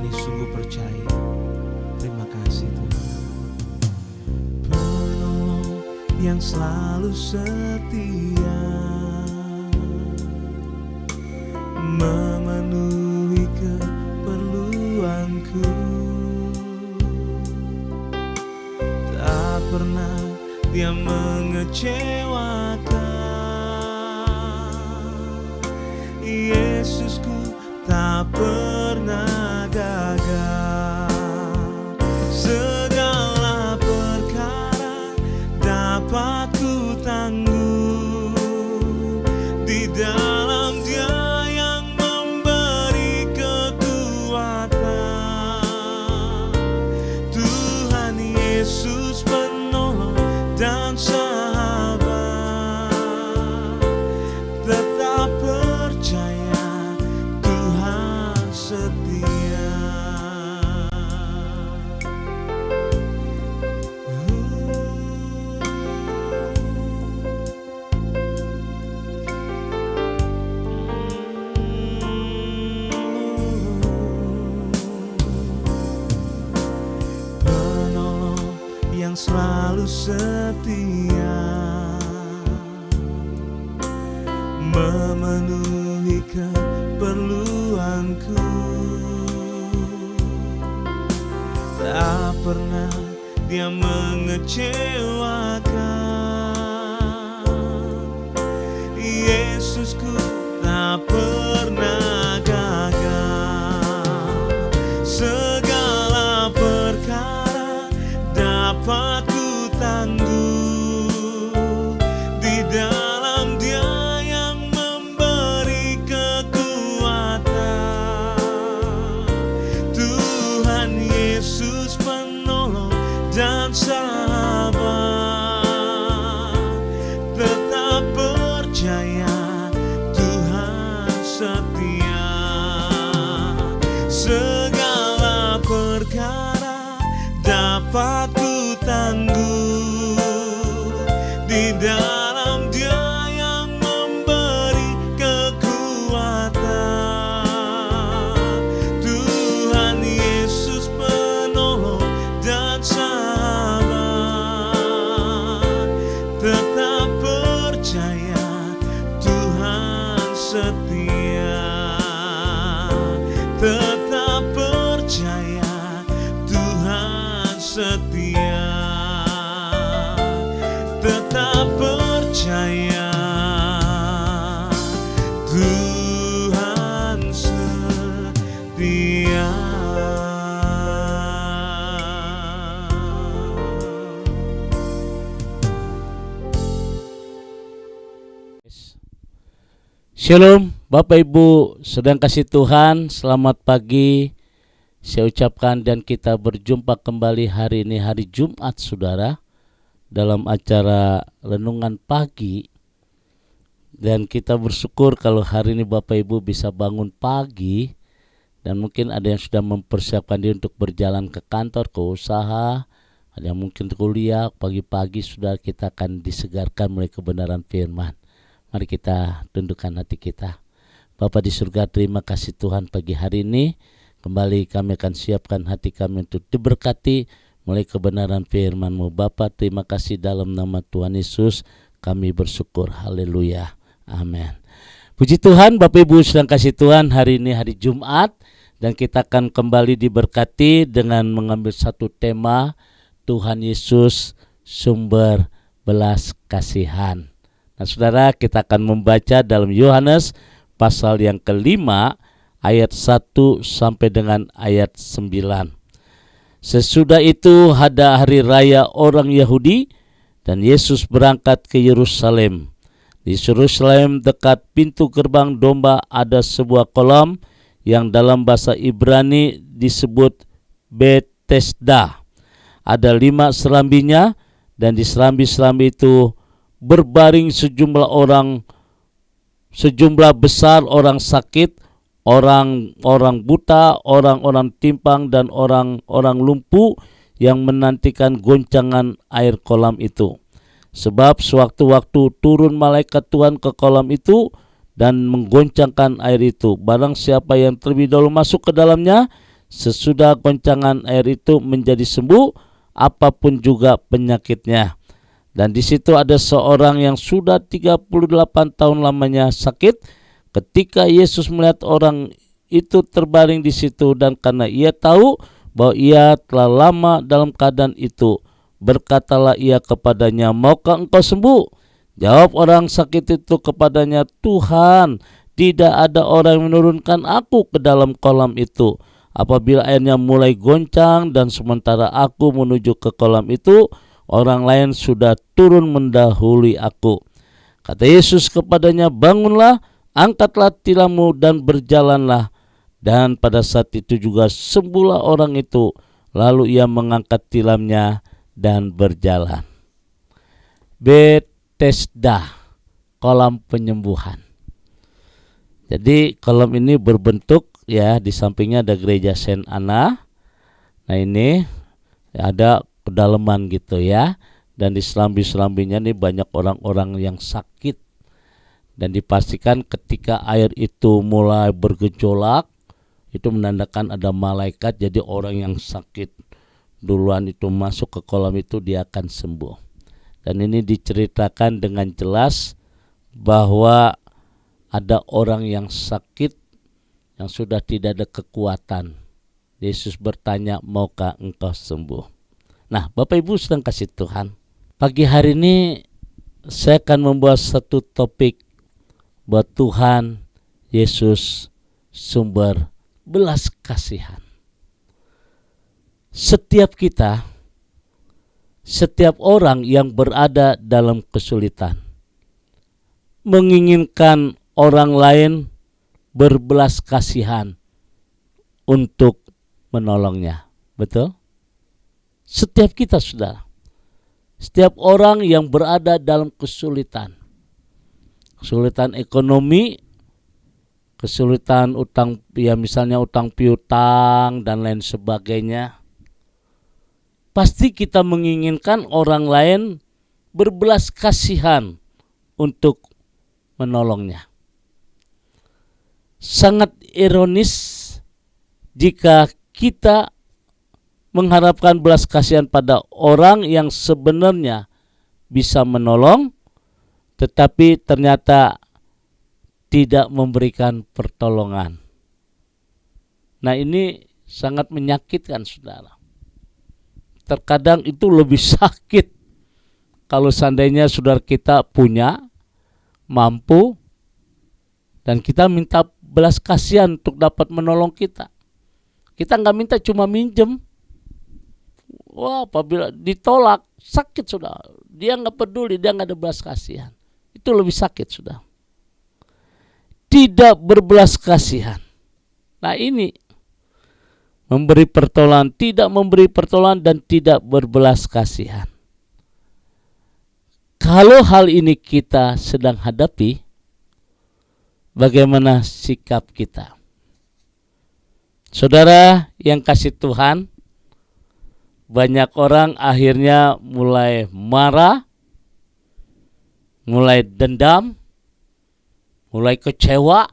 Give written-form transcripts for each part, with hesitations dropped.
Rohani sungguh percaya. Terima kasih Tuhan. Penolong yang selalu setia, memenuhi keperluanku. Tak pernah Dia mengecewakan. Yesusku tak pernah gagal. Segala perkara dapat ku tangguh di dalam Dia yang memberi kekuatan. Tuhan Yesus penolong dan sahabat, tetap percaya Tuhan setia. Penolong yang selalu setia, memenuhi keperluanku. Tak pernah Dia mengecewakan. Yesusku tak pernah gagal. Segala perkara dapat ku tangguh di dalam Dia yang memberi kekuatan. Tuhan Yesus penolong dan sahabat, tetap percaya Tuhan setia. Segala perkara dapat ku tangguh di dalam Dia yang memberi kekuatan. Tuhan Yesus penolong dan sahabat, tetap percaya Tuhan setia. Tetap percaya Tuhan setia. Tetap percaya Tuhan setia. Shalom Bapak Ibu sedang kasih Tuhan, selamat pagi saya ucapkan, dan kita berjumpa kembali hari ini, hari Jumat saudara, dalam acara renungan pagi. Dan kita bersyukur kalau hari ini Bapak Ibu bisa bangun pagi, dan mungkin ada yang sudah mempersiapkan diri untuk berjalan ke kantor, ke usaha, ada yang mungkin kuliah. Pagi-pagi sudah kita akan disegarkan oleh kebenaran firman. Mari kita tundukkan hati kita. Bapa di surga, terima kasih Tuhan pagi hari ini. Kembali kami akan siapkan hati kami untuk diberkati mulai kebenaran firman-Mu. Bapa, terima kasih dalam nama Tuhan Yesus kami bersyukur. Haleluya. Amin. Puji Tuhan, Bapak Ibu sedang kasih Tuhan, hari ini hari Jumat, dan kita akan kembali diberkati dengan mengambil satu tema, Tuhan Yesus sumber belas kasihan. Nah saudara, kita akan membaca dalam Yohanes pasal yang kelima ayat 1 sampai dengan ayat 9. Sesudah itu ada hari raya orang Yahudi, dan Yesus berangkat ke Yerusalem. Di Yerusalem dekat pintu gerbang domba ada sebuah kolam yang dalam bahasa Ibrani disebut Betesda. Ada 5 serambinya, dan di serambi-serambi itu berbaring sejumlah besar orang sakit, orang buta, orang-orang timpang, dan orang-orang lumpuh yang menantikan goncangan air kolam itu. Sebab sewaktu-waktu turun malaikat Tuhan ke kolam itu dan menggoncangkan air itu. Barang siapa yang terlebih dahulu masuk ke dalamnya, sesudah goncangan air itu menjadi sembuh apapun juga penyakitnya. Dan di situ ada seorang yang sudah 38 tahun lamanya sakit. Ketika Yesus melihat orang itu terbaring di situ, dan karena ia tahu bahwa ia telah lama dalam keadaan itu, berkatalah ia kepadanya, "Maukah engkau sembuh?" Jawab orang sakit itu kepadanya, "Tuhan, tidak ada orang yang menurunkan aku ke dalam kolam itu. Apabila airnya mulai goncang dan sementara aku menuju ke kolam itu, orang lain sudah turun mendahului aku." Kata Yesus kepadanya, "Bangunlah, angkatlah tilammu dan berjalanlah." Dan pada saat itu juga sembuhlah orang itu. Lalu ia mengangkat tilamnya dan berjalan. Bethesda, kolam penyembuhan. Jadi kolam ini berbentuk, ya, di sampingnya ada gereja Saint Anna. Nah ini ada kedalaman gitu ya. Dan di selambi-selambinya nih banyak orang-orang yang sakit. Dan dipastikan ketika air itu mulai bergejolak, itu menandakan ada malaikat. Jadi orang yang sakit duluan itu masuk ke kolam itu, dia akan sembuh. Dan ini diceritakan dengan jelas bahwa ada orang yang sakit yang sudah tidak ada kekuatan. Yesus bertanya, "Maukah engkau sembuh?" Nah, Bapak Ibu sedang kasih Tuhan, pagi hari ini saya akan membawa satu topik bahwa Tuhan Yesus sumber belas kasihan. Setiap kita, setiap orang yang berada dalam kesulitan menginginkan orang lain berbelas kasihan untuk menolongnya. Betul? Setiap kita, saudara. Setiap orang yang berada dalam kesulitan. Kesulitan ekonomi, kesulitan utang, ya misalnya utang piutang dan lain sebagainya. Pasti kita menginginkan orang lain berbelas kasihan untuk menolongnya. Sangat ironis jika kita mengharapkan belas kasihan pada orang yang sebenarnya bisa menolong, tetapi ternyata tidak memberikan pertolongan. Nah ini sangat menyakitkan, saudara. Terkadang itu lebih sakit kalau seandainya saudara kita punya, mampu, dan kita minta belas kasihan untuk dapat menolong kita. Kita nggak minta cuma minjem. Wah, apabila ditolak, sakit, saudara. Dia nggak peduli, dia nggak ada belas kasihan. Itu lebih sakit, saudara. Tidak berbelas kasihan. Nah ini memberi pertolongan, tidak memberi pertolongan, dan tidak berbelas kasihan. Kalau hal ini kita sedang hadapi, bagaimana sikap kita? Saudara yang kasih Tuhan, banyak orang akhirnya mulai marah, mulai dendam, mulai kecewa,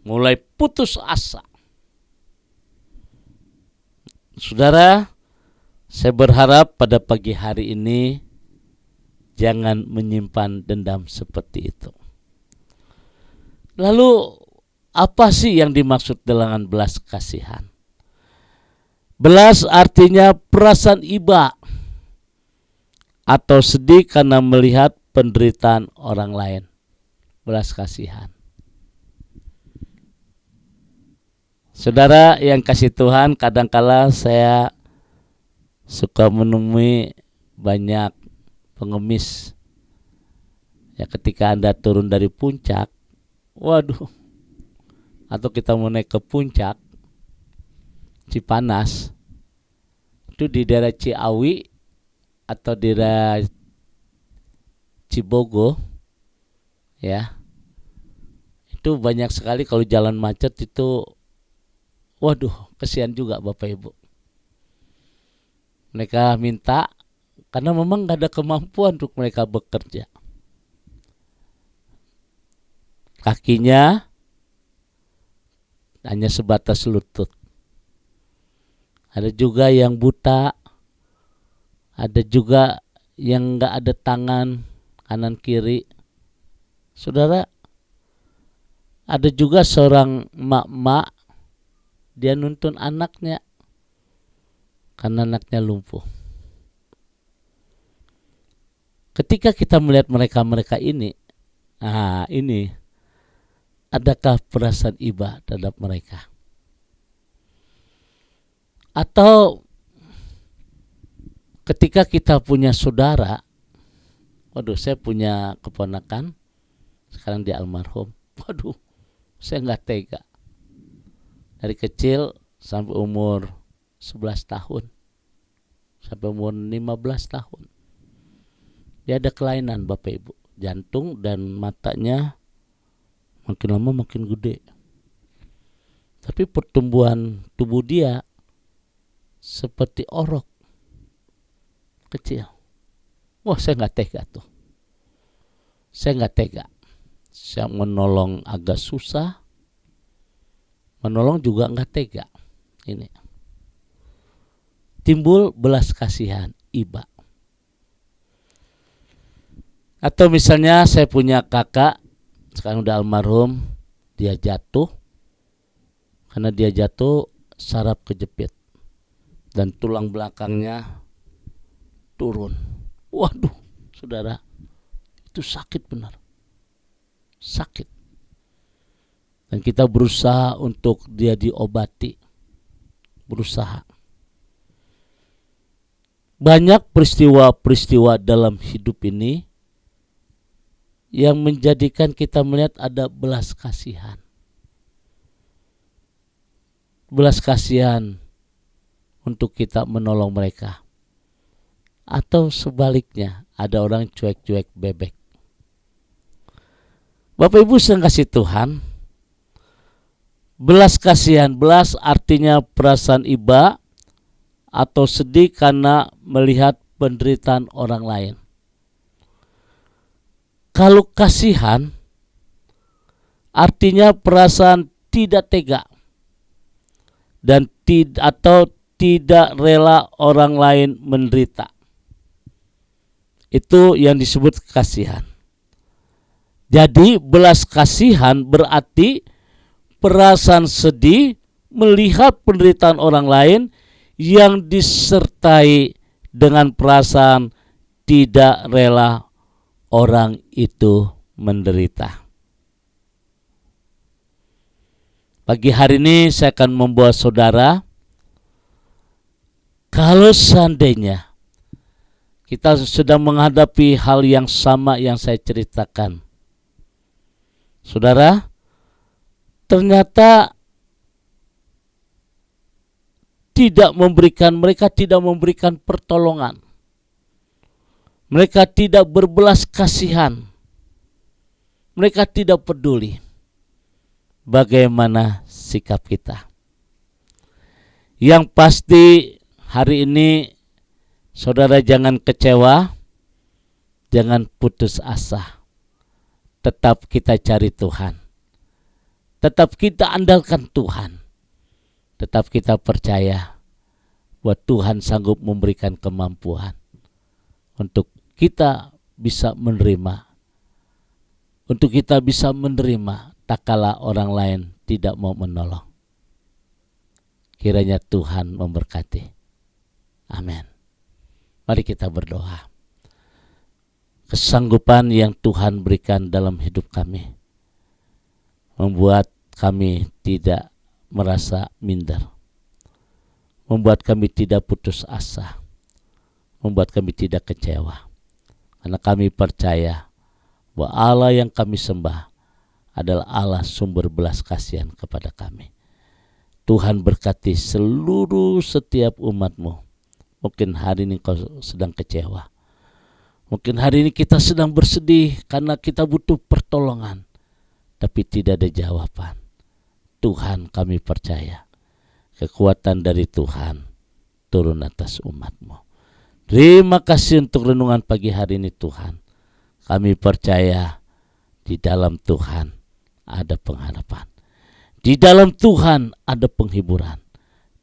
mulai putus asa. Saudara, saya berharap pada pagi hari ini jangan menyimpan dendam seperti itu. Lalu apa sih yang dimaksud dengan belas kasihan? Belas artinya perasaan iba atau sedih karena melihat penderitaan orang lain. Belas kasihan. Saudara yang kasih Tuhan, kadangkala saya suka menemui banyak pengemis. Ya ketika Anda turun dari puncak, waduh, atau kita mau naik ke puncak Cipanas, itu di daerah Ciawi atau di daerah Cibogo, ya, itu banyak sekali kalau jalan macet itu. Waduh, kesian juga Bapak Ibu. Mereka minta karena memang gak ada kemampuan untuk mereka bekerja. Kakinya hanya sebatas lutut. ada juga yang buta, ada juga yang nggak ada tangan kanan kiri. Saudara, ada juga seorang emak-emak, dia nuntun anaknya karena anaknya lumpuh. Ketika kita melihat mereka-mereka ini, ini adakah perasaan iba terhadap mereka? Atau ketika kita punya saudara, saya punya keponakan, sekarang dia almarhum. Saya nggak tega. Dari kecil sampai umur 11 tahun, sampai umur 15 tahun. Dia ada kelainan Bapak Ibu, jantung dan matanya makin lama makin gede. Tapi pertumbuhan tubuh dia seperti orok kecil. Saya nggak tega tuh. Saya nggak tega. Saya menolong agak susah, menolong juga nggak tega. Ini timbul belas kasihan, iba. Atau misalnya saya punya kakak, sekarang udah almarhum, dia jatuh. Karena dia jatuh, saraf kejepit dan tulang belakangnya turun. Saudara, itu sakit benar. Sakit. Dan kita berusaha untuk dia diobati. Berusaha. Banyak peristiwa-peristiwa dalam hidup ini yang menjadikan kita melihat ada belas kasihan. Belas kasihan untuk kita menolong mereka. Atau sebaliknya, ada orang cuek-cuek bebek. Bapak Ibu yang kasih Tuhan, belas kasihan, belas artinya perasaan iba atau sedih karena melihat penderitaan orang lain. Kalau kasihan artinya perasaan tidak tega dan atau tidak rela orang lain menderita. Itu yang disebut kasihan. Jadi belas kasihan berarti perasaan sedih melihat penderitaan orang lain yang disertai dengan perasaan tidak rela orang itu menderita. Pagi hari ini saya akan membawa saudara, kalau seandainya kita sedang menghadapi hal yang sama yang saya ceritakan, saudara, ternyata mereka tidak memberikan pertolongan. Mereka tidak berbelas kasihan. Mereka tidak peduli. Bagaimana sikap kita? Yang pasti hari ini saudara jangan kecewa, jangan putus asa. Tetap kita cari Tuhan. Tetap kita andalkan Tuhan. Tetap kita percaya bahwa Tuhan sanggup memberikan kemampuan untuk kita bisa menerima. Untuk kita bisa menerima tak kala orang lain tidak mau menolong. Kiranya Tuhan memberkati. Amin. Mari kita berdoa. Kesanggupan yang Tuhan berikan dalam hidup kami membuat kami tidak merasa minder, membuat kami tidak putus asa, membuat kami tidak kecewa, karena kami percaya bahwa Allah yang kami sembah adalah Allah sumber belas kasihan kepada kami. Tuhan berkati seluruh setiap umat-Mu. Mungkin hari ini kau sedang kecewa, mungkin hari ini kita sedang bersedih karena kita butuh pertolongan, tapi tidak ada jawaban. Tuhan, kami percaya kekuatan dari Tuhan turun atas umat-Mu. Terima kasih untuk renungan pagi hari ini Tuhan. Kami percaya di dalam Tuhan ada pengharapan. Di dalam Tuhan ada penghiburan.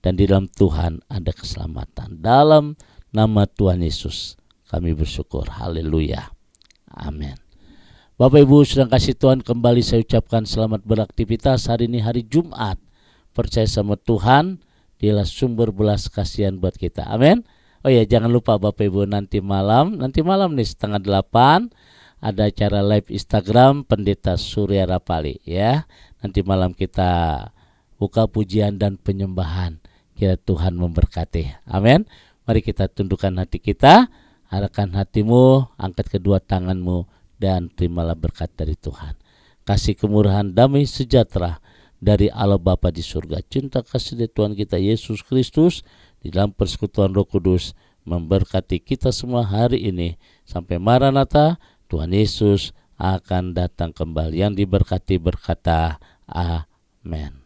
dan di dalam Tuhan ada keselamatan. Dalam nama Tuhan Yesus kami bersyukur. Haleluya. Amin. Bapak Ibu sedang kasih Tuhan, kembali saya ucapkan selamat beraktivitas. Hari ini hari Jumat. Percaya sama Tuhan, dialah sumber belas kasihan buat kita. Amin. Oh ya, jangan lupa Bapak Ibu, nanti malam nih 7:30 ada acara live Instagram Pendeta Surya Rapali ya. Nanti malam kita buka pujian dan penyembahan. Kira Tuhan memberkati. Amin. Mari kita tundukkan hati kita, arahkan hatimu, angkat kedua tanganmu dan terimalah berkat dari Tuhan. Kasih kemurahan, damai sejahtera dari Allah Bapa di surga, cinta kasih dari Tuhan kita Yesus Kristus di dalam persekutuan Roh Kudus memberkati kita semua hari ini sampai Maranatha. Tuhan Yesus akan datang kembali. Yang diberkati berkata amin.